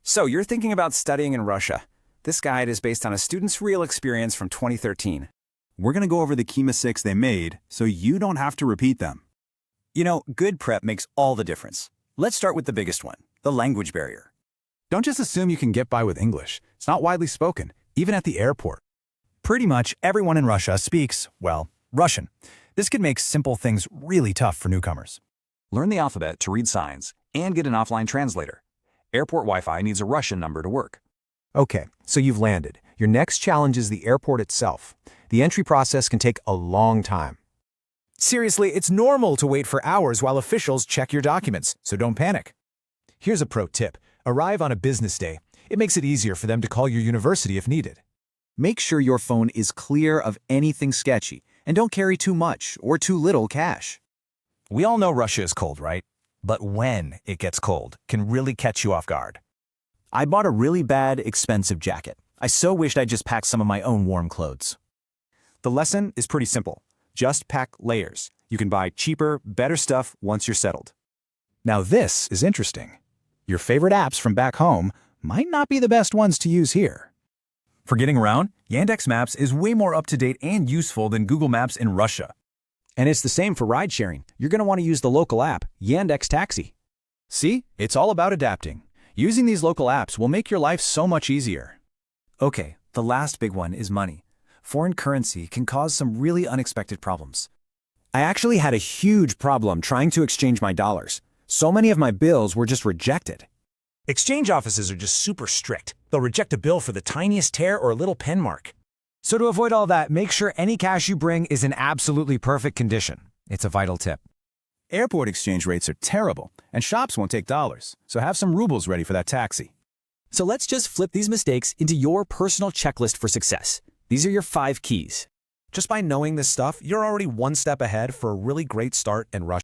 So you're thinking about studying in Russia. This guide is based on a student's real experience from 2013. We're going to go over the key mistakes they made so you don't have to repeat them. You know, good prep makes all the difference. Let's start with the biggest one, the language barrier. Don't just assume you can get by with English. It's not widely spoken, even at the airport. Pretty much everyone in Russia speaks, well, Russian. This could make simple things really tough for newcomers. Learn the alphabet to read signs and get an offline translator. Airport Wi-Fi needs a Russian number to work. Okay, so you've landed. Your next challenge is the airport itself. The entry process can take a long time. Seriously, it's normal to wait for hours while officials check your documents, so don't panic. Here's a pro tip. Arrive on a business day. It makes it easier for them to call your university if needed. Make sure your phone is clear of anything sketchy, and don't carry too much or too little cash. We all know Russia is cold, right? But when it gets cold can really catch you off guard. I bought a really bad, expensive jacket. I so wished I'd just packed some of my own warm clothes. The lesson is pretty simple. Just pack layers. You can buy cheaper, better stuff once you're settled. Now this is interesting. Your favorite apps from back home might not be the best ones to use here. For getting around, Yandex Maps is way more up-to-date and useful than Google Maps in Russia. And it's the same for ride-sharing. You're going to want to use the local app, Yandex Taxi. See, it's all about adapting. Using these local apps will make your life so much easier. Okay, the last big one is money. Foreign currency can cause some really unexpected problems. I actually had a huge problem trying to exchange my dollars. So many of my bills were just rejected. Exchange offices are just super strict. They'll reject a bill for the tiniest tear or a little pen mark. So to avoid all that, make sure any cash you bring is in absolutely perfect condition. It's a vital tip. Airport exchange rates are terrible, and shops won't take dollars, so have some rubles ready for that taxi. So let's just flip these mistakes into your personal checklist for success. These are your 5 keys. Just by knowing this stuff, you're already one step ahead for a really great start in Russia.